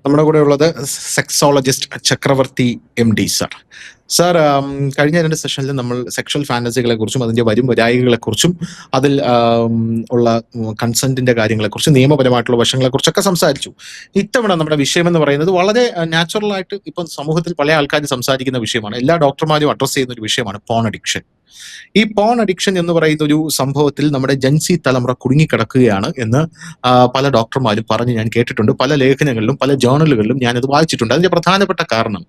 നമ്മുടെ കൂടെ ഉള്ളത് സെക്സോളജിസ്റ്റ് ചക്രവർത്തി MD സാർ. സാർ, കഴിഞ്ഞ 2 സെഷനിൽ നമ്മൾ സെക്ഷൽ ഫാന്റസികളെ കുറിച്ചും അതിന്റെ വരും വരായികളെ കുറിച്ചും അതിൽ ഉള്ള കൺസെന്റിന്റെ കാര്യങ്ങളെ കുറിച്ചും നിയമപരമായിട്ടുള്ള വശങ്ങളെ കുറിച്ചൊക്കെ സംസാരിച്ചു. ഇത്തവണ നമ്മുടെ വിഷയം എന്ന് പറയുന്നത് വളരെ നാച്ചുറൽ ആയിട്ട് ഇപ്പം സമൂഹത്തിൽ പല ആൾക്കാർ സംസാരിക്കുന്ന വിഷയമാണ്. എല്ലാ ഡോക്ടർമാരും അഡ്രസ് ചെയ്യുന്ന ഒരു വിഷയമാണ് പോൺ അഡിക്ഷൻ. ഈ പോൺ അഡിക്ഷൻ എന്ന് പറയുന്ന ഒരു സംഭവത്തിൽ നമ്മുടെ ജൻസി തലമുറ കുടുങ്ങിക്കിടക്കുകയാണ് എന്ന് പല ഡോക്ടർമാരും പറഞ്ഞ് ഞാൻ കേട്ടിട്ടുണ്ട്. പല ലേഖനങ്ങളിലും പല ജേർണലുകളിലും ഞാനത് വായിച്ചിട്ടുണ്ട്. അതിന്റെ പ്രധാനപ്പെട്ട കാരണം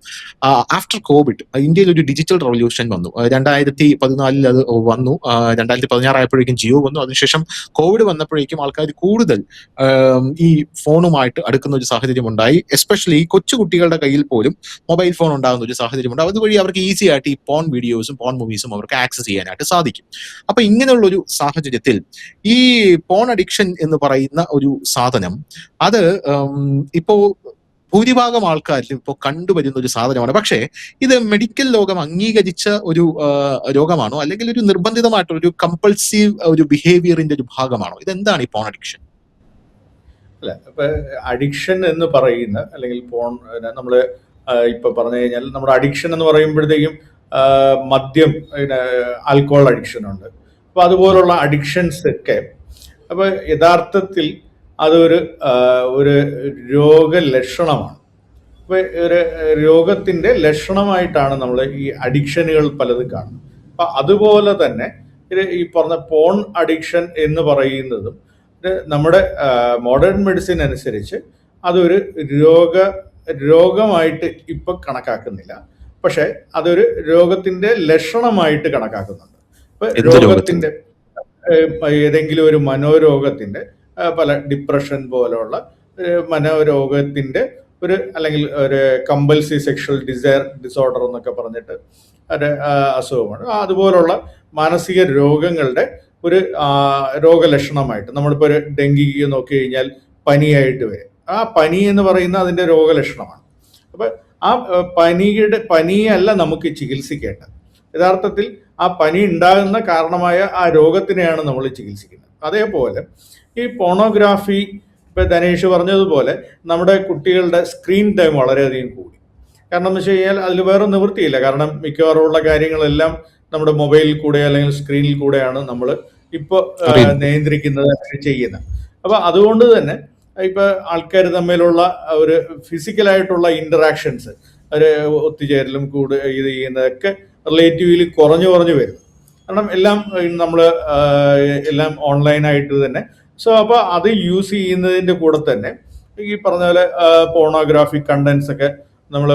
ആഫ്റ്റർ കോവിഡ് ഇന്ത്യയിൽ ഒരു ഡിജിറ്റൽ റവല്യൂഷൻ വന്നു. 2014 അത് വന്നു. 2016 ആയപ്പോഴേക്കും ജിയോ വന്നു. അതിനുശേഷം കോവിഡ് വന്നപ്പോഴേക്കും ആൾക്കാർ കൂടുതൽ ഈ ഫോണുമായിട്ട് അടുക്കുന്ന ഒരു സാഹചര്യം ഉണ്ടായി. എസ്പെഷ്യലി ഈ കൊച്ചു കുട്ടികളുടെ കയ്യിൽ പോലും മൊബൈൽ ഫോൺ ഉണ്ടാകുന്ന ഒരു സാഹചര്യമുണ്ട്. അതുവഴി അവർക്ക് ഈസി ആയിട്ട് ഈ പോൺ വീഡിയോസും പോൺ മൂവീസും അവർക്ക് ആക്സസ് ചെയ്യാനായിട്ട് സാധിക്കും. അപ്പൊ ഇങ്ങനെയുള്ള ഒരു സാഹചര്യത്തിൽ ഈ പോൺ അഡിക്ഷൻ എന്ന് പറയുന്ന ഒരു സാധനം അത് ഇപ്പോ ഭൂരിഭാഗം ആൾക്കാരിലും ഇപ്പോൾ കണ്ടുവരുന്ന ഒരു സാധനമാണ്. പക്ഷേ ഇത് മെഡിക്കൽ ലോകം അംഗീകരിച്ച ഒരു രോഗമാണോ, അല്ലെങ്കിൽ ഒരു നിർബന്ധിതമായിട്ടുള്ള ഒരു കമ്പൾസീവ് ഒരു ബിഹേവിയറിന്റെ ഒരു ഭാഗമാണോ? ഇതെന്താണ് ഈ പോൺ അഡിക്ഷൻ? അല്ല, ഇപ്പൊ അഡിക്ഷൻ എന്ന് പറയുന്ന അല്ലെങ്കിൽ പോൺ നമ്മൾ ഇപ്പൊ പറഞ്ഞു കഴിഞ്ഞാൽ നമ്മുടെ അഡിക്ഷൻ എന്ന് പറയുമ്പോഴത്തേക്കും മദ്യം, ആൽക്കഹോൾ അഡിക്ഷൻ ഉണ്ട്. അപ്പൊ അതുപോലുള്ള അഡിക്ഷൻസ് ഒക്കെ അപ്പൊ യഥാർത്ഥത്തിൽ അതൊരു രോഗലക്ഷണമാണ്. അപ്പൊ ഒരു രോഗത്തിന്റെ ലക്ഷണമായിട്ടാണ് നമ്മൾ ഈ അഡിക്ഷനുകൾ പലതും കാണുന്നത്. അപ്പൊ അതുപോലെ തന്നെ ഈ പറഞ്ഞ പോൺ അഡിക്ഷൻ എന്ന് പറയുന്നതും നമ്മുടെ മോഡേൺ മെഡിസിൻ അനുസരിച്ച് അതൊരു രോഗമായിട്ട് ഇപ്പൊ കണക്കാക്കുന്നില്ല. പക്ഷെ അതൊരു രോഗത്തിന്റെ ലക്ഷണമായിട്ട് കണക്കാക്കുന്നുണ്ട്. ഇപ്പൊ രോഗത്തിന്റെ ഏതെങ്കിലും ഒരു മനോരോഗത്തിന്റെ പല ഡിപ്രഷൻ പോലുള്ള മനോരോഗത്തിന്റെ അല്ലെങ്കിൽ ഒരു കമ്പൽസീവ് സെക്ഷൽ ഡിസോർഡർ എന്നൊക്കെ പറഞ്ഞിട്ട് ഒരു അസുഖമാണ്. അതുപോലുള്ള മാനസിക രോഗങ്ങളുടെ ഒരു രോഗലക്ഷണമായിട്ട് നമ്മളിപ്പോൾ ഒരു ഡെങ്കി നോക്കി കഴിഞ്ഞാൽ പനിയായിട്ട് വരും. ആ പനി എന്ന് പറയുന്ന അതിന്റെ രോഗലക്ഷണമാണ്. അപ്പൊ ആ പനിയല്ല നമുക്ക് ചികിത്സിക്കേണ്ടത്. യഥാർത്ഥത്തിൽ ആ പനി ഉണ്ടാകുന്ന കാരണമായ ആ രോഗത്തിനെയാണ് നമ്മൾ ചികിത്സിക്കുന്നത്. അതേപോലെ ഈ പോണോഗ്രാഫി, ഇപ്പൊ ധനേഷ് പറഞ്ഞതുപോലെ നമ്മുടെ കുട്ടികളുടെ സ്ക്രീൻ ടൈം വളരെയധികം കൂടി. കാരണം എന്ന് വെച്ച് കഴിഞ്ഞാൽ അതിൽ വേറെ നിവൃത്തിയില്ല. കാരണം മിക്കവാറും ഉള്ള കാര്യങ്ങളെല്ലാം നമ്മുടെ മൊബൈലിൽ കൂടെ അല്ലെങ്കിൽ സ്ക്രീനിൽ കൂടെയാണ് നമ്മൾ ഇപ്പോൾ നിയന്ത്രിക്കുന്നത്, ചെയ്യുന്നത്. അപ്പൊ അതുകൊണ്ട് തന്നെ ഇപ്പൊ ആൾക്കാർ തമ്മിലുള്ള ഒരു ഫിസിക്കലായിട്ടുള്ള ഇന്ററാക്ഷൻസ്, ഒരു ഒത്തുചേരലും ഇത് ചെയ്യുന്നതൊക്കെ റിലേറ്റീവ്ലി കുറഞ്ഞു വരുന്നു. കാരണം എല്ലാം ഓൺലൈനായിട്ട് തന്നെ. സോ അപ്പൊ അത് യൂസ് ചെയ്യുന്നതിന്റെ കൂടെ തന്നെ ഈ പറഞ്ഞ പോലെ പോണോഗ്രാഫിക് കണ്ടന്റ്സ് ഒക്കെ നമ്മൾ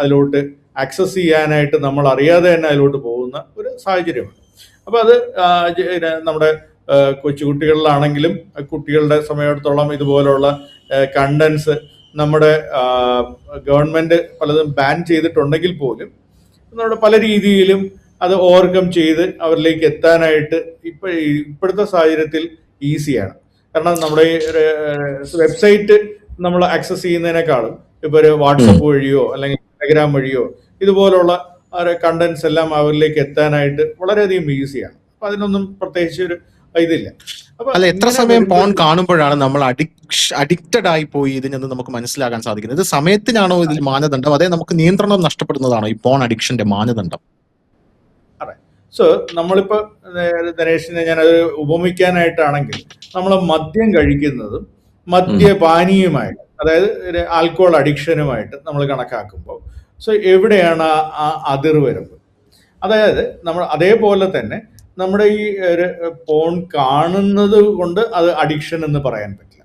അതിലോട്ട് ആക്സസ് ചെയ്യാനായിട്ട് നമ്മൾ അറിയാതെ തന്നെ അതിലോട്ട് പോകുന്ന ഒരു സാഹചര്യമാണ്. അപ്പൊ അത് നമ്മുടെ കൊച്ചുകുട്ടികളിലാണെങ്കിലും കുട്ടികളുടെ സമയത്തോളം ഇതുപോലുള്ള കണ്ടന്റ്സ് നമ്മുടെ ഗവൺമെന്റ് പലതും ബാൻ ചെയ്തിട്ടുണ്ടെങ്കിൽ പോലും നമ്മുടെ പല രീതിയിലും അത് ഓവർകം ചെയ്ത് അവരിലേക്ക് എത്താനായിട്ട് ഇപ്പോഴത്തെ സാഹചര്യത്തിൽ ഈസിയാണ്. കാരണം നമ്മുടെ വെബ്സൈറ്റ് നമ്മൾ ആക്സസ് ചെയ്യുന്നതിനേക്കാളും ഇപ്പൊ ഒരു വാട്സപ്പ് വഴിയോ അല്ലെങ്കിൽ ടെലഗ്രാം വഴിയോ ഇതുപോലുള്ള കണ്ടന്റ്സ് എല്ലാം അവരിലേക്ക് എത്താനായിട്ട് വളരെയധികം ഈസിയാണ്. അപ്പൊ അതിനൊന്നും പ്രത്യേകിച്ച് ഒരു ഇതില്ല. അല്ല, എത്ര സമയം പോൺ കാണുമ്പോഴാണ് നമ്മൾ അഡിക്റ്റഡ് ആയി പോയി ഇതിനെന്ന് നമുക്ക് മനസ്സിലാക്കാൻ സാധിക്കുന്നത്? ഇത് സമയത്തിനാണോ ഇതിൽ മാനദണ്ഡം, അതേ നമുക്ക് നിയന്ത്രണം നഷ്ടപ്പെടുന്നതാണോ ഈ പോൺ അഡിക്ഷന്റെ മാനദണ്ഡം? അതെ. സോ നമ്മളിപ്പോ ധനേഷിനെ ഞാനത് ഉപമിക്കാനായിട്ടാണെങ്കിൽ നമ്മൾ മദ്യം കഴിക്കുന്നതും മദ്യപാനീയമായിട്ട്, അതായത് ആൽക്കഹോൾ അഡിക്ഷനുമായിട്ട് നമ്മൾ കണക്കാക്കുമ്പോൾ സോ എവിടെയാണ് ആ അതിർവരമ്പ്? അതായത് നമ്മൾ അതേപോലെ തന്നെ നമ്മുടെ ഈ ഒരു പോൺ കാണുന്നത് കൊണ്ട് അത് അഡിക്ഷൻ എന്ന് പറയാൻ പറ്റില്ല.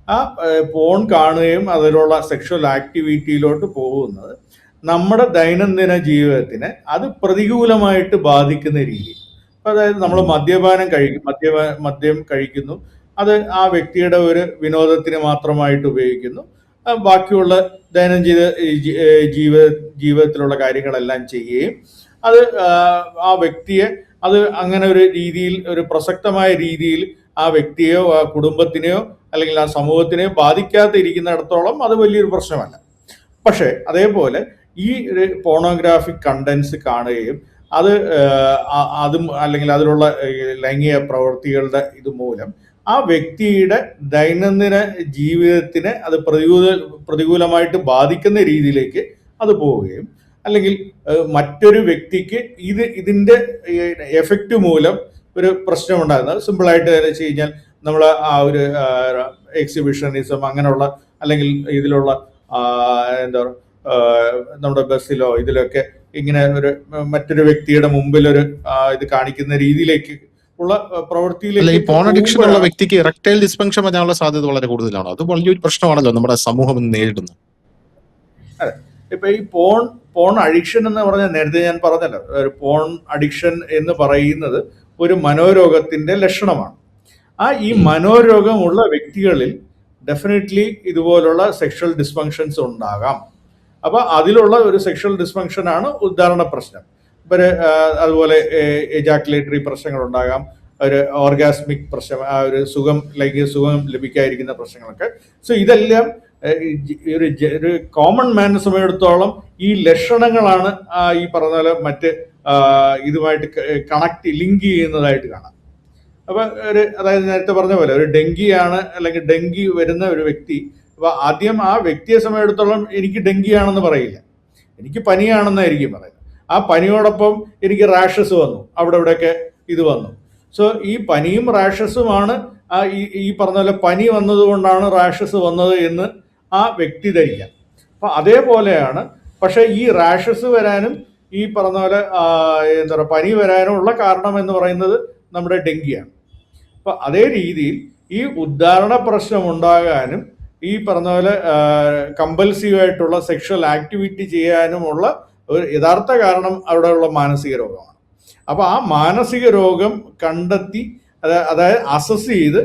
ആ പോൺ കാണുകയും അതിലുള്ള സെക്ഷൽ ആക്ടിവിറ്റിയിലോട്ട് പോകുന്നത് നമ്മുടെ ദൈനംദിന ജീവിതത്തിനെ അത് പ്രതികൂലമായിട്ട് ബാധിക്കുന്ന രീതി. അതായത് നമ്മൾ മദ്യം കഴിക്കുന്നു, അത് ആ വ്യക്തിയുടെ ഒരു വിനോദത്തിന് മാത്രമായിട്ട് ഉപയോഗിക്കുന്നു. ബാക്കിയുള്ള ദൈനംദിന ജീവിതത്തിലുള്ള കാര്യങ്ങളെല്ലാം ചെയ്യുകയും അത് ആ വ്യക്തിയെ അത് അങ്ങനെ ഒരു രീതിയിൽ, ഒരു പ്രസക്തമായ രീതിയിൽ ആ വ്യക്തിയെയോ ആ കുടുംബത്തിനെയോ അല്ലെങ്കിൽ ആ സമൂഹത്തിനെയോ ബാധിക്കാതെ ഇരിക്കുന്നിടത്തോളം അത് വലിയൊരു പ്രശ്നമല്ല. പക്ഷേ അതേപോലെ ഈ ഒരു പോണോഗ്രാഫിക് കണ്ടന്റ്സ് കാണുകയും അതും അല്ലെങ്കിൽ അതിലുള്ള ലൈംഗിക പ്രവൃത്തികളുടെ ഇത് മൂലം ആ വ്യക്തിയുടെ ദൈനംദിന ജീവിതത്തിനെ അത് പ്രതികൂലമായിട്ട് ബാധിക്കുന്ന രീതിയിലേക്ക് അത് പോവുകയും, അല്ലെങ്കിൽ മറ്റൊരു വ്യക്തിക്ക് ഇതിന്റെ എഫക്റ്റ് മൂലം ഒരു പ്രശ്നം ഉണ്ടാകുന്നത്. സിമ്പിളായിട്ട് വെച്ച് കഴിഞ്ഞാൽ നമ്മൾ ആ ഒരു എക്സിബിഷനിസം അങ്ങനെയുള്ള, അല്ലെങ്കിൽ ഇതിലുള്ള എന്താ പറയുക, നമ്മുടെ ബസ്സിലോ ഇതിലൊക്കെ ഇങ്ങനെ ഒരു മറ്റൊരു വ്യക്തിയുടെ മുമ്പിൽ ഒരു ഇത് കാണിക്കുന്ന രീതിയിലേക്ക് ഉള്ള അല്ല, ഈ പോൺ അഡിക്ഷൻ ഉള്ള വ്യക്തിക്ക് ഇറക്ടൈൽ ഡിസ്ഫങ്ഷൻ വരാനുള്ള സാധ്യത വളരെ കൂടുതലാണ്. അത് വലിയൊരു പ്രശ്നമാണല്ലോ നമ്മുടെ സമൂഹം ഇന്ന് നേരിടുന്നത്. അതെ, ഇപ്പൊ ഈ പോൺ അഡിക്ഷൻ എന്ന് പറഞ്ഞാൽ നേരത്തെ ഞാൻ പറഞ്ഞല്ലോ, ഒരു പോൺ അഡിക്ഷൻ എന്ന് പറയുന്നത് ഒരു മനോരോഗത്തിന്റെ ലക്ഷണമാണ്. ഈ മനോരോഗമുള്ള വ്യക്തികളിൽ ഡെഫിനറ്റ്ലി ഇതുപോലുള്ള സെക്ഷൽ ഡിസ്ഫങ്ഷൻസ് ഉണ്ടാകാം. അപ്പൊ അതിലുള്ള ഒരു സെക്ഷൽ ഡിസ്ഫങ്ഷൻ ആണ് ഉദാഹരണ പ്രശ്നം. അതുപോലെ എജാക്കുലേറ്ററി പ്രശ്നങ്ങൾ ഉണ്ടാകാം, ഒരു ഓർഗാസ്മിക് പ്രശ്നം, ആ ഒരു ലൈംഗിക സുഖം ലഭിക്കാതിരിക്കുന്ന പ്രശ്നങ്ങളൊക്കെ. സോ ഇതെല്ലാം ഒരു കോമൺ മാനെ സംബന്ധിച്ചിടത്തോളം ഈ ലക്ഷണങ്ങളാണ് ഈ പറഞ്ഞ പോലെ മറ്റ് ഇതുമായിട്ട് ലിങ്ക് ചെയ്യുന്നതായിട്ട് കാണാം. അപ്പൊ അതായത് നേരത്തെ പറഞ്ഞ പോലെ ഒരു ഡെങ്കിയാണ്, അല്ലെങ്കിൽ ഡെങ്കി വരുന്ന ഒരു വ്യക്തി, അപ്പൊ ആദ്യം ആ വ്യക്തിയെ സംബന്ധിച്ചിടത്തോളം എനിക്ക് ഡെങ്കിയാണെന്ന് പറയില്ല, എനിക്ക് പനിയാണെന്നായിരിക്കും പറയുന്നത്. ആ പനിയോടൊപ്പം എനിക്ക് റാഷസ് വന്നു, അവിടെ ഇവിടെയൊക്കെ ഇത് വന്നു. സോ ഈ പനിയും റാഷസുമാണ് ഈ പറഞ്ഞ പോലെ പനി വന്നതുകൊണ്ടാണ് റാഷസ് വന്നത് എന്ന് ആ വ്യക്തി ധരിക്കാം. അപ്പൊ അതേപോലെയാണ്. പക്ഷെ ഈ റാഷസ് വരാനും ഈ പറഞ്ഞ പോലെ എന്താ പറയുക പനി വരാനും ഉള്ള കാരണം എന്ന് പറയുന്നത് നമ്മുടെ ഡെങ്കിയാണ്. അപ്പൊ അതേ രീതിയിൽ ഈ ഉദാഹരണ പ്രശ്നം ഉണ്ടാകാനും ഈ പറഞ്ഞ പോലെ കമ്പൽസീവായിട്ടുള്ള സെക്ഷൽ ആക്ടിവിറ്റി ചെയ്യാനുമുള്ള ഒരു യഥാർത്ഥ കാരണം അവിടെയുള്ള മാനസിക രോഗമാണ്. അപ്പൊ ആ മാനസിക രോഗം കണ്ടെത്തി അതായത് അസസ് ചെയ്ത്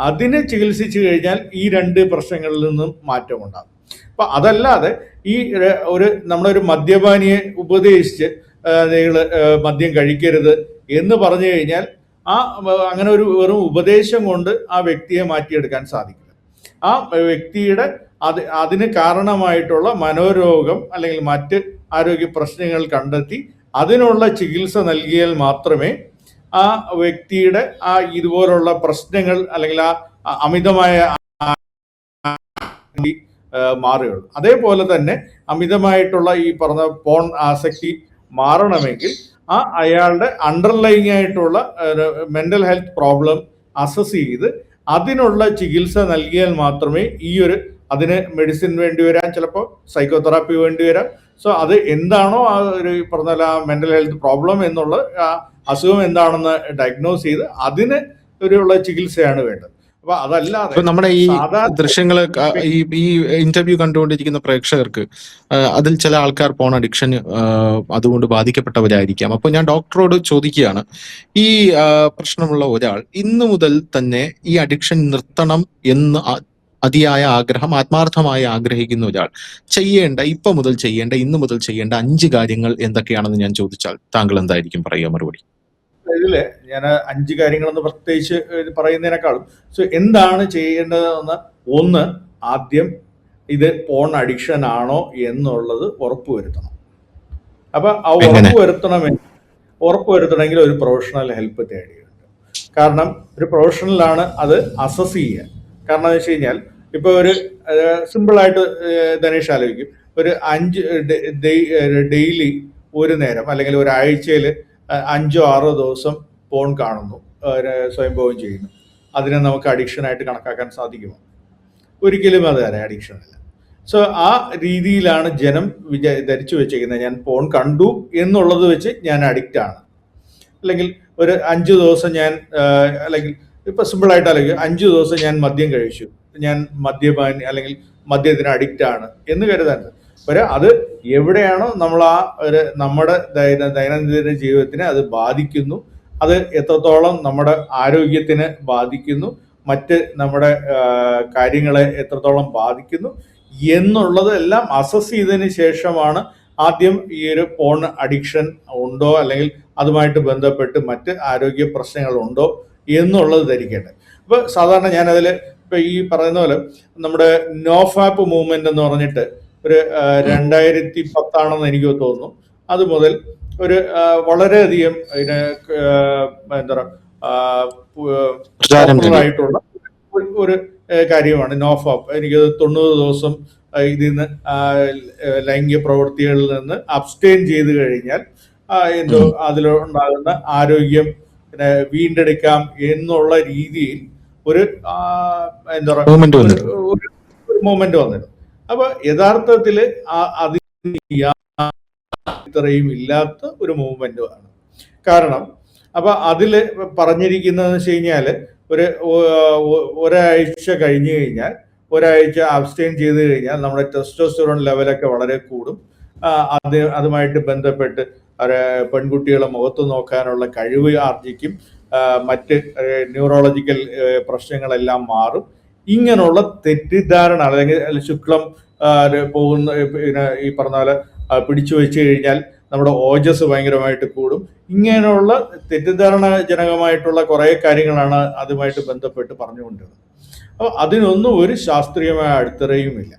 അതിനെ ചികിത്സിച്ചു കഴിഞ്ഞാൽ ഈ രണ്ട് പ്രശ്നങ്ങളിൽ നിന്നും മാറ്റമുണ്ടാകും. അപ്പൊ അതല്ലാതെ ഈ നമ്മളൊരു മദ്യപാനിയെ ഉപദേശിച്ച് നിങ്ങൾ മദ്യം കഴിക്കരുത് എന്ന് പറഞ്ഞു കഴിഞ്ഞാൽ അങ്ങനെ ഒരു വെറും ഉപദേശം കൊണ്ട് ആ വ്യക്തിയെ മാറ്റിയെടുക്കാൻ സാധിക്കില്ല. ആ വ്യക്തിയുടെ അതിന് കാരണമായിട്ടുള്ള മനോരോഗം അല്ലെങ്കിൽ മറ്റ് ആരോഗ്യ പ്രശ്നങ്ങൾ കണ്ടെത്തി അതിനുള്ള ചികിത്സ നൽകിയാൽ മാത്രമേ ആ വ്യക്തിയുടെ ഇതുപോലുള്ള പ്രശ്നങ്ങൾ അല്ലെങ്കിൽ അമിതമായ മാറുകയുള്ളൂ. അതേപോലെ തന്നെ അമിതമായിട്ടുള്ള ഈ പറഞ്ഞ പോൺ ആസക്തി മാറണമെങ്കിൽ അയാളുടെ അണ്ടർലൈങ് ആയിട്ടുള്ള മെന്റൽ ഹെൽത്ത് പ്രോബ്ലം അസസ് ചെയ്ത് അതിനുള്ള ചികിത്സ നൽകിയാൽ മാത്രമേ അതിന് മെഡിസിൻ വേണ്ടി വരാം, ചിലപ്പോൾ സൈക്കോതെറാപ്പി വേണ്ടി വരാം. സോ അത് എന്താണോ ആ ഒരു പറഞ്ഞ മെന്റൽ ഹെൽത്ത് പ്രോബ്ലം എന്നുള്ള അസുഖം എന്താണെന്ന് ഡയഗ്നോസ് ചെയ്ത് അതിന് ഉള്ള ചികിത്സയാണ് വേണ്ടത്. അപ്പൊ അതല്ലാതെ നമ്മുടെ ഈ ദൃശ്യങ്ങൾ ഈ ഇന്റർവ്യൂ കണ്ടുകൊണ്ടിരിക്കുന്ന പ്രേക്ഷകർക്ക് അതിൽ ചില ആൾക്കാർ പോൺ അഡിക്ഷൻ അതുകൊണ്ട് ബാധിക്കപ്പെട്ടവരായിരിക്കാം. അപ്പോൾ ഞാൻ ഡോക്ടറോട് ചോദിക്കുകയാണ്, ഈ പ്രശ്നമുള്ള ഒരാൾ ഇന്നു മുതൽ തന്നെ ഈ അഡിക്ഷൻ നിർത്തണം എന്ന് അതിയായ ആഗ്രഹം, ആത്മാർത്ഥമായി ആഗ്രഹിക്കുന്ന ഒരാൾ ഇപ്പൊ മുതൽ ഇന്നു മുതൽ ചെയ്യേണ്ട 5 കാര്യങ്ങൾ എന്തൊക്കെയാണെന്ന് ഞാൻ ചോദിച്ചാൽ താങ്കൾ എന്തായിരിക്കും പറയുക മറുപടി? ഇതില് ഞാൻ 5 കാര്യങ്ങളെന്ന് പ്രത്യേകിച്ച് പറയുന്നതിനേക്കാളും എന്താണ് ചെയ്യേണ്ടതെന്ന്, ഒന്ന്, ആദ്യം ഇത് പോൺ അഡിക്ഷൻ ആണോ എന്നുള്ളത് ഉറപ്പുവരുത്തണം. അപ്പൊ ആ ഉറപ്പുവരുത്തണമെങ്കിൽ ഒരു പ്രൊഫഷണൽ ഹെൽപ്പ് തേടിയിട്ടുണ്ട്. കാരണം ഒരു പ്രൊഫഷണലാണ് അത് അസസ് ചെയ്യുക. കാരണം എന്ന് വെച്ച് കഴിഞ്ഞാൽ ഇപ്പൊ ഒരു സിമ്പിളായിട്ട് ധനേഷ് ആലോചിക്കും, ഒരു 5 ഡെയിലി ഒരു നേരം അല്ലെങ്കിൽ ഒരാഴ്ചയിൽ 5-6 ദിവസം പോൺ കാണുന്നു, സ്വയംഭോഗം ചെയ്യുന്നു, അതിനെ നമുക്ക് അഡിക്ഷനായിട്ട് കണക്കാക്കാൻ സാധിക്കുമോ? ഒരിക്കലും അത് അഡിക്ഷൻ അല്ല. സോ ആ രീതിയിലാണ് ജനം ധരിച്ചു വെച്ചിരിക്കുന്നത്, ഞാൻ പോൺ കണ്ടു എന്നുള്ളത് വെച്ച് ഞാൻ അഡിക്റ്റ് ആണ്. അല്ലെങ്കിൽ ഒരു 5 ദിവസം ഞാൻ അല്ലെങ്കിൽ ഇപ്പൊ സിമ്പിളായിട്ട് ആലോചിക്കും, 5 ദിവസം ഞാൻ മദ്യം കഴിച്ചു, ഞാൻ മദ്യപാനി അല്ലെങ്കിൽ മദ്യത്തിന് അഡിക്റ്റ് ആണ് എന്ന് കരുതാൻ. അത് എവിടെയാണോ നമ്മൾ നമ്മുടെ ദൈനംദിന ജീവിതത്തിനെ അത് ബാധിക്കുന്നു, അത് എത്രത്തോളം നമ്മുടെ ആരോഗ്യത്തിന് ബാധിക്കുന്നു, മറ്റ് നമ്മുടെ കാര്യങ്ങളെ എത്രത്തോളം ബാധിക്കുന്നു എന്നുള്ളത് എല്ലാം അസസ് ചെയ്തതിന് ശേഷമാണ് ആദ്യം ഈ ഒരു പോൺ അഡിക്ഷൻ ഉണ്ടോ അല്ലെങ്കിൽ അതുമായിട്ട് ബന്ധപ്പെട്ട് മറ്റ് ആരോഗ്യ പ്രശ്നങ്ങൾ ഉണ്ടോ എന്നുള്ളത് ധരിക്കേണ്ടത്. ഇപ്പൊ സാധാരണ ഞാനതിൽ ഇപ്പൊ ഈ പറയുന്ന പോലെ നമ്മുടെ നോഫാപ്പ് മൂവ്മെന്റ് എന്ന് പറഞ്ഞിട്ട് ഒരു 2010 ആണെന്ന് എനിക്ക് തോന്നുന്നു, അത് മുതൽ വളരെയധികം എന്താ പറയുക പ്രചാരം പോപ്പുലർ നേടി. ആയിട്ടുള്ള ഒരു കാര്യമാണ് നോഫോപ്പ്. എനിക്ക് 90 ദിവസം ഇതിൽ നിന്ന് ലൈംഗിക പ്രവൃത്തികളിൽ നിന്ന് അബ്സ്റ്റെയിൻ ചെയ്ത് കഴിഞ്ഞാൽ എന്തോ അതിലുണ്ടാകുന്ന ആരോഗ്യം വീണ്ടെടുക്കാം എന്നുള്ള രീതിയിൽ ഒരു എന്താ പറയുക മൂവ്മെന്റ് ഒരു വന്നിട്ടുണ്ട്. ഒരു മൂവ്മെന്റ് വന്നിരുന്നു. അപ്പൊ യഥാർത്ഥത്തിൽ അതിന് ഇത്രയും ഇല്ലാത്ത ഒരു മൂവ്മെന്റുമാണ്. കാരണം അപ്പൊ അതില് പറഞ്ഞിരിക്കുന്നതെന്ന് വെച്ച് കഴിഞ്ഞാല് ഒരാഴ്ച കഴിഞ്ഞു കഴിഞ്ഞാൽ, ഒരാഴ്ച അബ്സ്റ്റെയിൻ ചെയ്ത് കഴിഞ്ഞാൽ നമ്മുടെ ടെസ്റ്റോസ്റ്ററോൺ ലെവലൊക്കെ വളരെ കൂടും. അതുമായിട്ട് ബന്ധപ്പെട്ട് പെൺകുട്ടികളെ മുഖത്ത് നോക്കാനുള്ള കഴിവ് ആർജിക്കും. മറ്റ് ന്യൂറോളജിക്കൽ പ്രശ്നങ്ങളെല്ലാം മാറും. ഇങ്ങനെയുള്ള തെറ്റിദ്ധാരണ, അല്ലെങ്കിൽ ശുക്ലം പോകുന്ന പിന്നെ ഈ പറഞ്ഞ പോലെ പിടിച്ചു വെച്ച് കഴിഞ്ഞാൽ നമ്മുടെ ഓജസ് ഭയങ്കരമായിട്ട് കൂടും. ഇങ്ങനെയുള്ള തെറ്റിദ്ധാരണജനകമായിട്ടുള്ള കുറേ കാര്യങ്ങളാണ് അതുമായിട്ട് ബന്ധപ്പെട്ട് പറഞ്ഞുകൊണ്ടിരുന്നത്. അപ്പോൾ അതിനൊന്നും ഒരു ശാസ്ത്രീയമായ അടിത്തറയുമില്ല.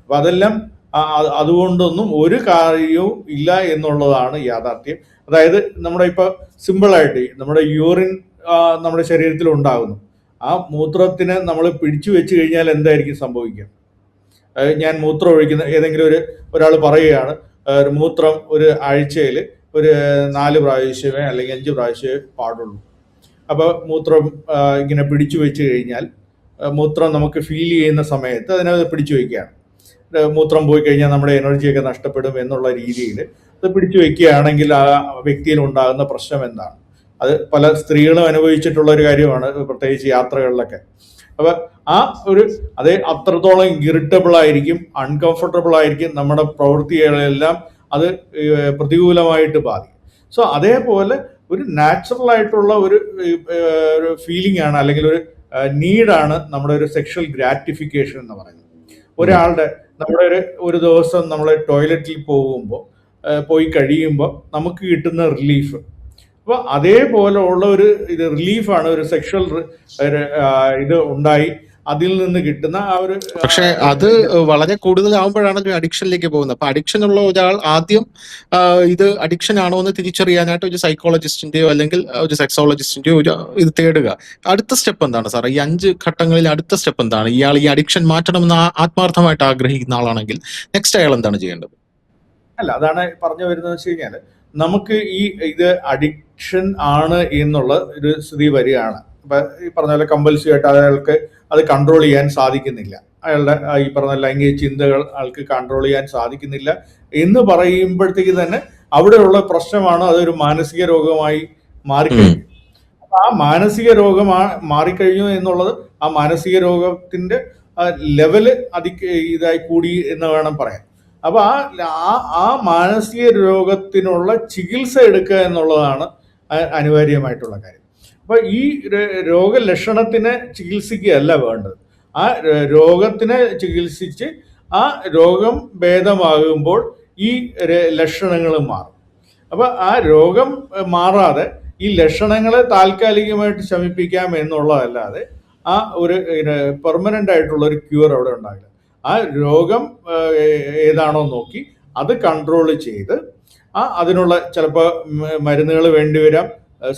അപ്പം അതെല്ലാം അതുകൊണ്ടൊന്നും ഒരു കാര്യവും ഇല്ല എന്നുള്ളതാണ് യാഥാർത്ഥ്യം. അതായത് നമ്മുടെ ഇപ്പോൾ സിമ്പിളായിട്ട് നമ്മുടെ യൂറിൻ നമ്മുടെ ശരീരത്തിൽ ഉണ്ടാകുന്നു. ആ മൂത്രത്തിന് നമ്മൾ പിടിച്ചു വെച്ച് കഴിഞ്ഞാൽ എന്തായിരിക്കും സംഭവിക്കുക? ഞാൻ മൂത്രം ഒഴിക്കുന്ന ഏതെങ്കിലും ഒരാൾ പറയുകയാണ്, മൂത്രം ഒരു ആഴ്ചയിൽ ഒരു 4 പ്രാവശ്യമേ അല്ലെങ്കിൽ 5 പ്രാവശ്യമേ പാടുള്ളൂ. അപ്പോൾ മൂത്രം ഇങ്ങനെ പിടിച്ചു വെച്ച് കഴിഞ്ഞാൽ, മൂത്രം നമുക്ക് ഫീൽ ചെയ്യുന്ന സമയത്ത് അതിനകത്ത് പിടിച്ചു വയ്ക്കുകയാണ്. മൂത്രം പോയി കഴിഞ്ഞാൽ നമ്മുടെ എനർജിയൊക്കെ നഷ്ടപ്പെടും എന്നുള്ള രീതിയിൽ അത് പിടിച്ചു വയ്ക്കുകയാണെങ്കിൽ ആ വ്യക്തിയിൽ ഉണ്ടാകുന്ന പ്രശ്നം എന്താണ്? അത് പല സ്ത്രീകളും അനുഭവിച്ചിട്ടുള്ള ഒരു കാര്യമാണ്, പ്രത്യേകിച്ച് യാത്രകളിലൊക്കെ. അപ്പൊ അതേ അത്രത്തോളം ഇറിറ്റബിൾ ആയിരിക്കും, അൺകംഫർട്ടബിൾ ആയിരിക്കും, നമ്മുടെ പ്രവൃത്തികളെല്ലാം അത് പ്രതികൂലമായിട്ട് ബാധിക്കും. സോ അതേപോലെ ഒരു നാച്ചുറൽ ആയിട്ടുള്ള ഒരു ഫീലിംഗ് ആണ്, അല്ലെങ്കിൽ ഒരു നീഡാണ് നമ്മുടെ ഒരു സെക്ഷൽ ഗ്രാറ്റിഫിക്കേഷൻ എന്ന് പറയുന്നത്. ഒരാളുടെ നമ്മുടെ ഒരു ദിവസം നമ്മൾ ടോയ്ലറ്റിൽ പോയി കഴിയുമ്പോൾ നമുക്ക് കിട്ടുന്ന റിലീഫ്, അപ്പോൾ അതേപോലെ ഉള്ള ഒരു റിലീഫാണ് ഒരു സെക്ഷൽ ഇത് ഉണ്ടായി അതിൽ നിന്ന് കിട്ടുന്ന പക്ഷെ അത് വളരെ കൂടുതലാവുമ്പോഴാണ് അഡിക്ഷനിലേക്ക് പോകുന്നത്. അപ്പൊ അഡിക്ഷൻ ഉള്ള ഒരാൾ ആദ്യം ഇത് അഡിക്ഷൻ ആണോ എന്ന് തിരിച്ചറിയാനായിട്ട് ഒരു സൈക്കോളജിസ്റ്റിന്റെയോ അല്ലെങ്കിൽ ഒരു സെക്സോളജിസ്റ്റിന്റെയോ ഒരു ഇത് തേടുക. അടുത്ത സ്റ്റെപ്പ് എന്താണ് സാർ? ഈ 5 ഘട്ടങ്ങളിൽ അടുത്ത സ്റ്റെപ്പ് എന്താണ്? ഇയാൾ ഈ അഡിക്ഷൻ മാറ്റണമെന്ന് ആത്മാർത്ഥമായിട്ട് ആഗ്രഹിക്കുന്ന ആളാണെങ്കിൽ നെക്സ്റ്റ് അയാൾ എന്താണ് ചെയ്യേണ്ടത്? അല്ല, അതാണ് പറഞ്ഞു വരുന്നത് വെച്ച് കഴിഞ്ഞാൽ, നമുക്ക് ഇത് അഡിക്ഷൻ ആണ് എന്നുള്ള ഒരു സ്ഥിതി വരികയാണ്. അപ്പൊ ഈ പറഞ്ഞ പോലെ കമ്പൽസറി ആയിട്ട് അയാൾക്ക് അത് കൺട്രോൾ ചെയ്യാൻ സാധിക്കുന്നില്ല, അയാളുടെ ഈ പറഞ്ഞ ലൈംഗിക ചിന്തകൾ ആൾക്ക് കൺട്രോൾ ചെയ്യാൻ സാധിക്കുന്നില്ല എന്ന് പറയുമ്പോഴത്തേക്ക് തന്നെ അവിടെയുള്ള പ്രശ്നമാണ് അതൊരു മാനസിക രോഗമായി മാറിക്കഴിഞ്ഞു. അപ്പൊ ആ മാനസിക രോഗം മാറിക്കഴിഞ്ഞു എന്നുള്ളത് ആ മാനസിക രോഗത്തിന്റെ ലെവല് ഇതായി കൂടി എന്ന് വേണം പറയാൻ. അപ്പൊ ആ മാനസിക രോഗത്തിനുള്ള ചികിത്സ എടുക്കുക എന്നുള്ളതാണ് അനിവാര്യമായിട്ടുള്ള കാര്യം. അപ്പൊ ഈ രോഗലക്ഷണത്തിനെ ചികിത്സിക്കുകയല്ല വേണ്ടത്, ആ രോഗത്തിനെ ചികിത്സിച്ച് ആ രോഗം ഭേദമാകുമ്പോൾ ഈ ലക്ഷണങ്ങൾ മാറും. അപ്പൊ ആ രോഗം മാറാതെ ഈ ലക്ഷണങ്ങളെ താൽക്കാലികമായിട്ട് ശമിപ്പിക്കാം എന്നുള്ളതല്ലാതെ ആ ഒരു പെർമനന്റ് ആയിട്ടുള്ള ഒരു ക്യൂർ അവിടെ ഉണ്ടാകില്ല. ആ രോഗം ഏതാണോ നോക്കി അത് കൺട്രോൾ ചെയ്ത് അതിനുള്ള ചിലപ്പോൾ മരുന്നുകൾ വേണ്ടിവരാം,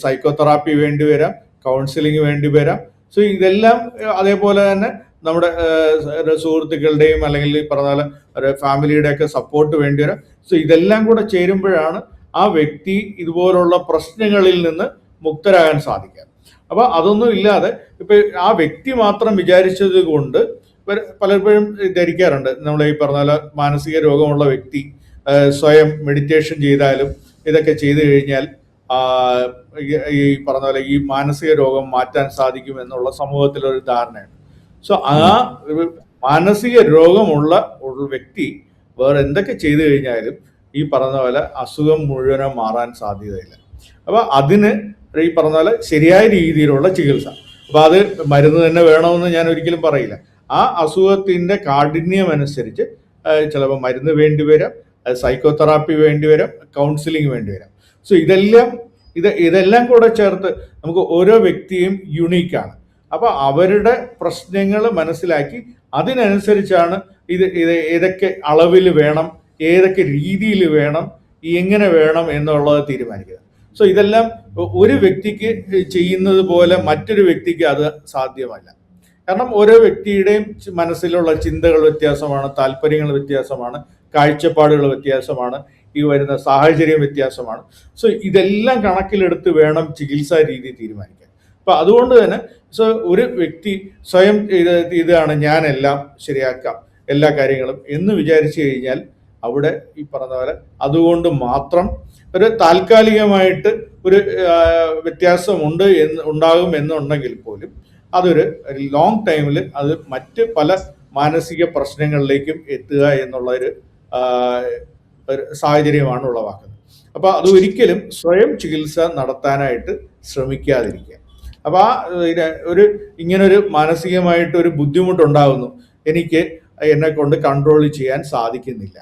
സൈക്കോതെറാപ്പി വേണ്ടിവരാം, കൗൺസിലിംഗ് വേണ്ടിവരാം. സോ ഇതെല്ലാം അതേപോലെ തന്നെ നമ്മുടെ സുഹൃത്തുക്കളുടെയും അല്ലെങ്കിൽ ഈ പറഞ്ഞ പോലെ ഫാമിലിയുടെ ഒക്കെ സപ്പോർട്ട് വേണ്ടിവരാം. സോ ഇതെല്ലാം കൂടെ ചേരുമ്പോഴാണ് ആ വ്യക്തി ഇതുപോലുള്ള പ്രശ്നങ്ങളിൽ നിന്ന് മുക്തരാകാൻ സാധിക്കുക. അപ്പൊ അതൊന്നും ഇല്ലാതെ ഇപ്പൊ ആ വ്യക്തി മാത്രം വിചാരിച്ചത് കൊണ്ട് പലപ്പോഴും ധരിക്കാറുണ്ട്, നമ്മൾ ഈ പറഞ്ഞ പോലെ മാനസിക രോഗമുള്ള വ്യക്തി സ്വയം മെഡിറ്റേഷൻ ചെയ്താലും ഇതൊക്കെ ചെയ്തു കഴിഞ്ഞാൽ ഈ പറഞ്ഞ പോലെ ഈ മാനസിക രോഗം മാറ്റാൻ സാധിക്കും എന്നുള്ള സമൂഹത്തിലൊരു ധാരണയാണ്. സോ ആ മാനസിക രോഗമുള്ള വ്യക്തി വേറെ എന്തൊക്കെ ചെയ്തു കഴിഞ്ഞാലും ഈ പറഞ്ഞ പോലെ അസുഖം മുഴുവനും മാറാൻ സാധ്യതയില്ല. അപ്പൊ അതിന് ഈ പറഞ്ഞ പോലെ ശരിയായ രീതിയിലുള്ള ചികിത്സ, അപ്പൊ അത് മരുന്ന് തന്നെ വേണമെന്ന് ഞാൻ ഒരിക്കലും പറയില്ല. ആ അസുഖത്തിന്റെ കാഠിന്യം അനുസരിച്ച് ചിലപ്പോൾ മരുന്ന് വേണ്ടിവരാം, സൈക്കോതെറാപ്പി വേണ്ടിവരാം, കൗൺസിലിംഗ് വേണ്ടിവരാം. സോ ഇതെല്ലാം കൂടെ ചേർത്ത് നമുക്ക് ഓരോ വ്യക്തിയും യുണീക്കാണ്. അപ്പൊ അവരുടെ പ്രശ്നങ്ങൾ മനസ്സിലാക്കി അതിനനുസരിച്ചാണ് ഇത് ഏതൊക്കെ അളവിൽ വേണം, ഏതൊക്കെ രീതിയിൽ വേണം, എങ്ങനെ വേണം എന്നുള്ളത് തീരുമാനിക്കുക. സോ ഇതെല്ലാം ഒരു വ്യക്തിക്ക് ചെയ്യുന്നത് പോലെ മറ്റൊരു വ്യക്തിക്ക് അത് സാധ്യമല്ല. കാരണം ഓരോ വ്യക്തിയുടെയും മനസ്സിലുള്ള ചിന്തകൾ വ്യത്യാസമാണ്, താല്പര്യങ്ങൾ വ്യത്യാസമാണ്, കാഴ്ചപ്പാടുകൾ വ്യത്യാസമാണ്, ഈ വരുന്ന സാഹചര്യം വ്യത്യാസമാണ്. സോ ഇതെല്ലാം കണക്കിലെടുത്ത് വേണം ചികിത്സാ രീതി തീരുമാനിക്കാൻ. അപ്പൊ അതുകൊണ്ട് തന്നെ ഒരു വ്യക്തി സ്വയം ഇതാണ് ഞാനെല്ലാം ശരിയാക്കാം എല്ലാ കാര്യങ്ങളും എന്ന് വിചാരിച്ചു കഴിഞ്ഞാൽ അവിടെ ഈ പറഞ്ഞ പോലെ അതുകൊണ്ട് മാത്രം ഒരു താൽക്കാലികമായിട്ട് ഒരു വ്യത്യാസമുണ്ട് ഉണ്ടാകും എന്നുണ്ടെങ്കിൽ പോലും അതൊരു ലോങ് ടൈമിൽ അത് മറ്റ് പല മാനസിക പ്രശ്നങ്ങളിലേക്കും എത്തുക എന്നുള്ള ഒരു സാഹചര്യമാണ് ഉളവാക്കുന്നത്. അപ്പൊ അത് ഒരിക്കലും സ്വയം ചികിത്സ നടത്താനായിട്ട് ശ്രമിക്കാതിരിക്കുക. അപ്പൊ ഇങ്ങനൊരു മാനസികമായിട്ട് ഒരു ബുദ്ധിമുട്ടുണ്ടാകുന്നു, എനിക്ക് എന്നെ കൊണ്ട് കൺട്രോൾ ചെയ്യാൻ സാധിക്കുന്നില്ല,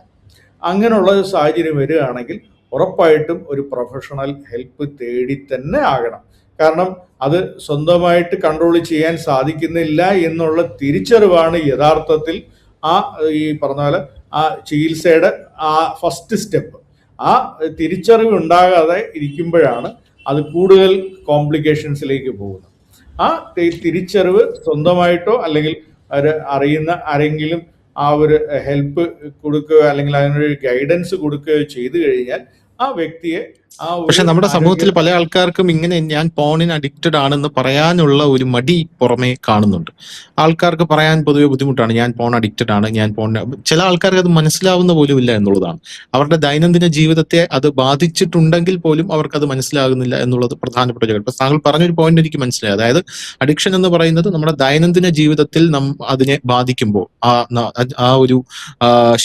അങ്ങനെയുള്ള ഒരു സാഹചര്യം വരികയാണെങ്കിൽ ഉറപ്പായിട്ടും ഒരു പ്രൊഫഷണൽ ഹെൽപ്പ് തേടി തന്നെ ആകണം. കാരണം അത് സ്വന്തമായിട്ട് കൺട്രോൾ ചെയ്യാൻ സാധിക്കുന്നില്ല എന്നുള്ള തിരിച്ചറിവാണ് യഥാർത്ഥത്തിൽ ഈ പറഞ്ഞ പോലെ ആ ചികിത്സയുടെ ആ ഫസ്റ്റ് സ്റ്റെപ്പ്. ആ തിരിച്ചറിവ് ഉണ്ടാകാതെ ഇരിക്കുമ്പോഴാണ് അത് കൂടുതൽ കോംപ്ലിക്കേഷൻസിലേക്ക് പോകുന്നത്. ആ തിരിച്ചറിവ് സ്വന്തമായിട്ടോ അല്ലെങ്കിൽ അറിയുന്ന ആരെങ്കിലും ആ ഒരു ഹെൽപ്പ് കൊടുക്കുകയോ അല്ലെങ്കിൽ അതിനൊരു ഗൈഡൻസ് കൊടുക്കുകയോ ചെയ്തു കഴിഞ്ഞാൽ ആ വ്യക്തിയെ പക്ഷെ നമ്മുടെ സമൂഹത്തിൽ പല ആൾക്കാർക്കും ഇങ്ങനെ ഞാൻ പോണിന് അഡിക്റ്റഡ് ആണെന്ന് പറയാനുള്ള ഒരു മടി പുറമേ കാണുന്നുണ്ട്. ആൾക്കാർക്ക് പറയാൻ പൊതുവെ ബുദ്ധിമുട്ടാണ്, ഞാൻ പോൺ അഡിക്റ്റഡ് ആണ്, ഞാൻ ചില ആൾക്കാർക്ക് അത് മനസ്സിലാവുന്ന പോലും ഇല്ല എന്നുള്ളതാണ്. അവരുടെ ദൈനംദിന ജീവിതത്തെ അത് ബാധിച്ചിട്ടുണ്ടെങ്കിൽ പോലും അവർക്ക് അത് മനസ്സിലാകുന്നില്ല എന്നുള്ളത് പ്രധാനപ്പെട്ട കാര്യം. ഇപ്പൊ താങ്കൾ പറഞ്ഞൊരു പോയിന്റ് എനിക്ക് മനസ്സിലായി. അതായത് അഡിക്ഷൻ എന്ന് പറയുന്നത് നമ്മുടെ ദൈനംദിന ജീവിതത്തിൽ അതിനെ ബാധിക്കുമ്പോൾ ആ ഒരു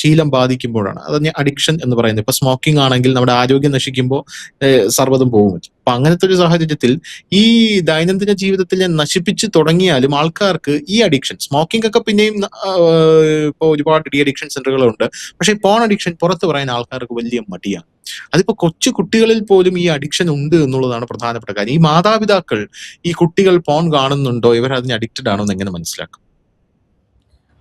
ശീലം ബാധിക്കുമ്പോഴാണ് അതിനെ അഡിക്ഷൻ എന്ന് പറയുന്നത്. ഇപ്പൊ സ്മോക്കിംഗ് ആണെങ്കിൽ നമ്മുടെ ആരോഗ്യം നശിക്കുമ്പോൾ സർവ്വതും പോകും. അപ്പൊ അങ്ങനത്തെ ഒരു സാഹചര്യത്തിൽ ഈ ദൈനംദിന ജീവിതത്തിൽ ഞാൻ നശിപ്പിച്ച് തുടങ്ങിയാലും ആൾക്കാർക്ക് ഈ അഡിക്ഷൻ, സ്മോക്കിംഗ് ഒക്കെ പിന്നെയും ഇപ്പോൾ ഒരുപാട് ഡി അഡിക്ഷൻ സെന്ററുകളുണ്ട്, പക്ഷെ പോൺ അഡിക്ഷൻ പുറത്ത് പറയാൻ ആൾക്കാർക്ക് വലിയ മടിയാണ്. അതിപ്പോ കൊച്ചു കുട്ടികളിൽ പോലും ഈ അഡിക്ഷൻ ഉണ്ട് എന്നുള്ളതാണ് പ്രധാനപ്പെട്ട കാര്യം. ഈ മാതാപിതാക്കൾ ഈ കുട്ടികൾ പോൺ കാണുന്നുണ്ടോ, ഇവർ അതിന് അഡിക്റ്റഡ് ആണോ എന്ന് എങ്ങനെ മനസ്സിലാക്കും?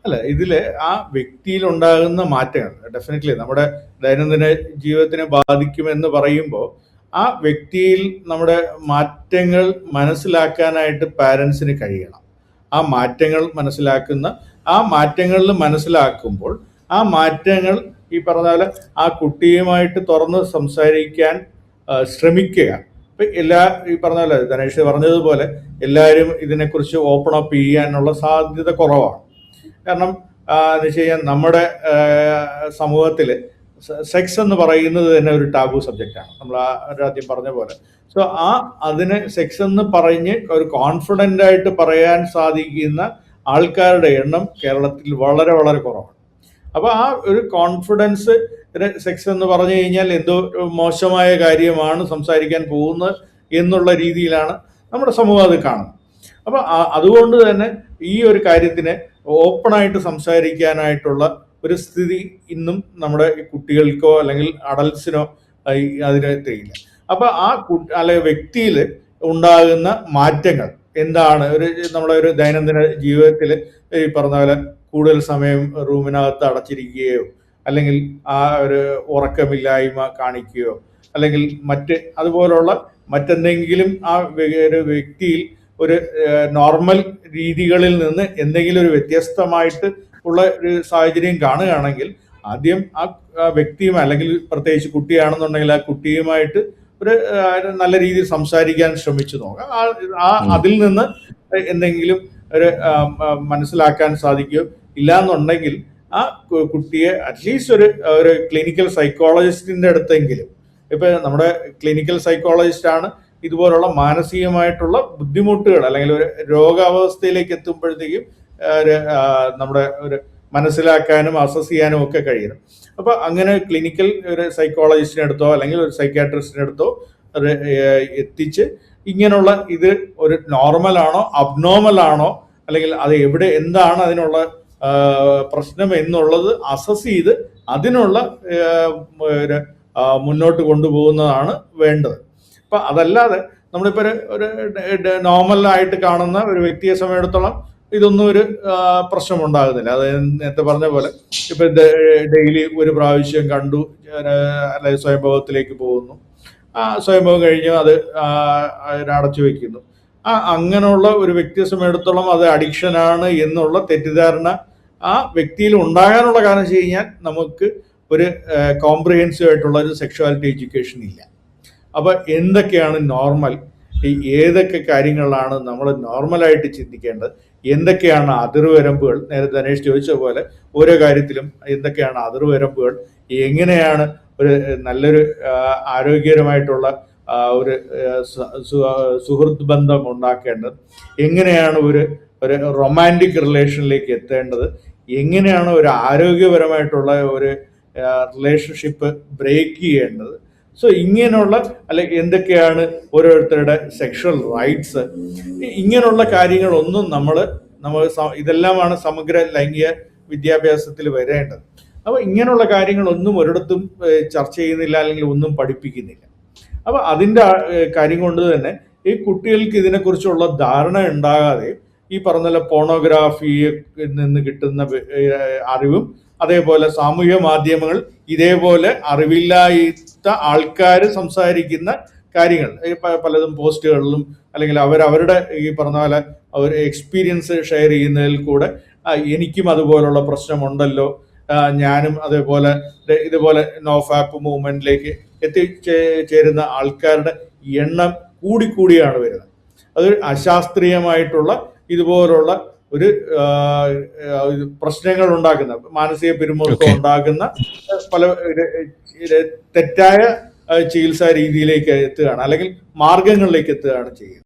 അല്ല, ഇതില് ആ വ്യക്തിയിൽ ഉണ്ടാകുന്ന മാറ്റങ്ങൾ ഡെഫിനറ്റ്ലി നമ്മുടെ ദൈനംദിന ജീവിതത്തിനെ ബാധിക്കുമെന്ന് പറയുമ്പോൾ ആ വ്യക്തിയിൽ നമ്മുടെ മാറ്റങ്ങൾ മനസ്സിലാക്കാനായിട്ട് പാരൻസിന് കഴിയണം. ആ മാറ്റങ്ങൾ മാറ്റങ്ങളിൽ മനസ്സിലാക്കുമ്പോൾ ആ മാറ്റങ്ങൾ ഈ പറഞ്ഞ പോലെ ആ കുട്ടിയുമായിട്ട് തുറന്ന് സംസാരിക്കാൻ ശ്രമിക്കുക. ഇപ്പൊ ഈ പറഞ്ഞ പോലെ ധനേഷ് പറഞ്ഞതുപോലെ എല്ലാവരും ഇതിനെക്കുറിച്ച് ഓപ്പൺ അപ്പ് ചെയ്യാനുള്ള സാധ്യത കുറവാണ്. കാരണം എന്ന് വെച്ച് കഴിഞ്ഞാൽ നമ്മുടെ സമൂഹത്തിൽ സെക്സ് എന്ന് പറയുന്നത് തന്നെ ഒരു ടാബു സബ്ജക്റ്റാണ്, നമ്മൾ ആദ്യം പറഞ്ഞ പോലെ. സോ അതിന് സെക്സ് എന്ന് പറഞ്ഞ് ഒരു കോൺഫിഡൻ്റ് ആയിട്ട് പറയാൻ സാധിക്കുന്ന ആൾക്കാരുടെ എണ്ണം കേരളത്തിൽ വളരെ വളരെ കുറവാണ്. അപ്പോൾ ആ ഒരു കോൺഫിഡൻസ്, സെക്സ് എന്ന് പറഞ്ഞു കഴിഞ്ഞാൽ എന്തോ മോശമായ കാര്യമാണ് സംസാരിക്കാൻ പോകുന്നത് എന്നുള്ള രീതിയിലാണ് നമ്മുടെ സമൂഹം അത് കാണുന്നത്. അപ്പോൾ അതുകൊണ്ട് തന്നെ ഈ ഒരു കാര്യത്തിനെ ഓപ്പണായിട്ട് സംസാരിക്കാനായിട്ടുള്ള ഒരു സ്ഥിതി ഇന്നും നമ്മുടെ കുട്ടികൾക്കോ അല്ലെങ്കിൽ അഡൽട്സിനോ അതിന് തെളിയില്ല. അപ്പൊ വ്യക്തിയിൽ ഉണ്ടാകുന്ന മാറ്റങ്ങൾ എന്താണ്? നമ്മുടെ ഒരു ദൈനംദിന ജീവിതത്തിൽ ഈ പറഞ്ഞ പോലെ കൂടുതൽ സമയം റൂമിനകത്ത് അടച്ചിരിക്കുകയോ അല്ലെങ്കിൽ ആ ഒരു ഉറക്കമില്ലായ്മ കാണിക്കുകയോ അല്ലെങ്കിൽ അതുപോലുള്ള മറ്റെന്തെങ്കിലും ആ ഒരു വ്യക്തിയിൽ ഒരു നോർമൽ രീതികളിൽ നിന്ന് എന്തെങ്കിലും ഒരു വ്യത്യസ്തമായിട്ട് ഉള്ള ഒരു സാഹചര്യം കാണുകയാണെങ്കിൽ ആദ്യം ആ വ്യക്തിയും അല്ലെങ്കിൽ പ്രത്യേകിച്ച് കുട്ടിയാണെന്നുണ്ടെങ്കിൽ ആ കുട്ടിയുമായിട്ട് ഒരു നല്ല രീതിയിൽ സംസാരിക്കാൻ ശ്രമിച്ചു നോക്കാം. അതിൽ നിന്ന് എന്തെങ്കിലും ഒരു മനസ്സിലാക്കാൻ സാധിക്കുകയോ ഇല്ലാന്നുണ്ടെങ്കിൽ ആ കുട്ടിയെ അറ്റ്ലീസ്റ്റ് ഒരു ക്ലിനിക്കൽ സൈക്കോളജിസ്റ്റിന്റെ അടുത്തെങ്കിലും, ഇപ്പൊ നമ്മുടെ ക്ലിനിക്കൽ സൈക്കോളജിസ്റ്റ് ആണ് ഇതുപോലുള്ള മാനസികമായിട്ടുള്ള ബുദ്ധിമുട്ടുകൾ അല്ലെങ്കിൽ ഒരു രോഗാവസ്ഥയിലേക്ക് എത്തുമ്പോഴത്തേക്കും നമ്മുടെ ഒരു മനസ്സിലാക്കാനും അസസ് ചെയ്യാനും ഒക്കെ കഴിയണം. അപ്പൊ അങ്ങനെ ക്ലിനിക്കൽ ഒരു സൈക്കോളജിസ്റ്റിനെ അടുത്തോ അല്ലെങ്കിൽ ഒരു സൈക്യാട്രിസ്റ്റിനെ അടുത്തോ എത്തിച്ച് ഇങ്ങനെയുള്ള ഇത് ഒരു നോർമൽ ആണോ അബ്നോർമൽ ആണോ അല്ലെങ്കിൽ അത് എന്താണ് അതിനുള്ള പ്രശ്നം എന്നുള്ളത് അസസ് ചെയ്ത് അതിനുള്ള മുന്നോട്ട് കൊണ്ടുപോകുന്നതാണ് വേണ്ടത്. അപ്പൊ അതല്ലാതെ നമ്മളിപ്പോ ഒരു നോർമലായിട്ട് കാണുന്ന ഒരു വ്യക്തിയെ സമയത്തോളം ഇതൊന്നും ഒരു പ്രശ്നം ഉണ്ടാകുന്നില്ല. അത് നേരത്തെ പറഞ്ഞ പോലെ ഇപ്പൊ ഡെയിലി ഒരു പ്രാവശ്യം കണ്ടു അല്ലെങ്കിൽ സ്വയംഭവത്തിലേക്ക് പോകുന്നു, സ്വയംഭോഗം കഴിഞ്ഞു അത് അടച്ചു വെക്കുന്നു. അങ്ങനെയുള്ള ഒരു വ്യക്തിയെ സംബന്ധിച്ചിടത്തോളം അത് അഡിക്ഷനാണ് എന്നുള്ള തെറ്റിദ്ധാരണ ആ വ്യക്തിയിൽ ഉണ്ടാകാനുള്ള കാരണം വെച്ച് കഴിഞ്ഞാൽ നമുക്ക് ഒരു കോംപ്രിഹെൻസീവ് ആയിട്ടുള്ള ഒരു സെക്ഷുവാലിറ്റി എഡ്യൂക്കേഷൻ ഇല്ല. അപ്പൊ എന്തൊക്കെയാണ് നോർമൽ, ഏതൊക്കെ കാര്യങ്ങളാണ് നമ്മൾ നോർമലായിട്ട് ചിന്തിക്കേണ്ടത്, എന്തൊക്കെയാണ് അതിർവരമ്പുകൾ, നേരത്തെ ധനേഷ് ചോദിച്ച പോലെ ഓരോ കാര്യത്തിലും എന്തൊക്കെയാണ് അതിർവരമ്പുകൾ, എങ്ങനെയാണ് ഒരു നല്ലൊരു ആരോഗ്യകരമായിട്ടുള്ള ഒരു സുഹൃത്ത് ബന്ധം ഉണ്ടാക്കേണ്ടത്, എങ്ങനെയാണ് ഒരു റൊമാൻറ്റിക് റിലേഷനിലേക്ക് എത്തേണ്ടത്, എങ്ങനെയാണ് ഒരു ആരോഗ്യപരമായിട്ടുള്ള ഒരു റിലേഷൻഷിപ്പ് ബ്രേക്ക് ചെയ്യേണ്ടത്. സോ ഇങ്ങനെയുള്ള എന്തൊക്കെയാണ് ഓരോരുത്തരുടെ സെക്ഷൽ റൈറ്റ്സ്, ഇങ്ങനെയുള്ള കാര്യങ്ങളൊന്നും നമ്മൾ ഇതെല്ലാമാണ് സമഗ്ര ലൈംഗിക വിദ്യാഭ്യാസത്തിൽ വരേണ്ടത്. അപ്പോൾ ഇങ്ങനെയുള്ള കാര്യങ്ങളൊന്നും ഒരിടത്തും ചർച്ച ചെയ്യുന്നില്ല, അല്ലെങ്കിൽ ഒന്നും പഠിപ്പിക്കുന്നില്ല. അപ്പോൾ അതിൻ്റെ കാര്യം കൊണ്ട് തന്നെ ഈ കുട്ടികൾക്ക് ഇതിനെക്കുറിച്ചുള്ള ധാരണ ഉണ്ടാകാതെ ഈ പറഞ്ഞ പോണോഗ്രാഫിയിൽ നിന്ന് കിട്ടുന്ന അറിവും, അതേപോലെ സാമൂഹ്യ മാധ്യമങ്ങൾ ഇതേപോലെ അറിവില്ലാത്ത ആൾക്കാർ സംസാരിക്കുന്ന കാര്യങ്ങൾ പലതും പോസ്റ്റുകളിലും അല്ലെങ്കിൽ അവരുടെ ഈ പറഞ്ഞ പോലെ അവർ എക്സ്പീരിയൻസ് ഷെയർ ചെയ്യുന്നതിൽ കൂടെ എനിക്കും അതുപോലുള്ള പ്രശ്നമുണ്ടല്ലോ, ഞാനും ഇതുപോലെ നോഫാപ്പ് മൂവ്മെന്റിലേക്ക് എത്തിച്ചേരുന്ന ആൾക്കാരുടെ എണ്ണം കൂടിയാണ് വരുന്നത്. അത് അശാസ്ത്രീയമായിട്ടുള്ള ഇതുപോലുള്ള ഒരു പ്രശ്നങ്ങൾ ഉണ്ടാക്കുന്ന, മാനസിക പിരിമുറുക്കം ഉണ്ടാക്കുന്ന പല തെറ്റായ ചികിത്സാ രീതിയിലേക്ക് എത്തുകയാണ്, അല്ലെങ്കിൽ മാർഗങ്ങളിലേക്ക് എത്തുകയാണ് ചെയ്യുന്നത്.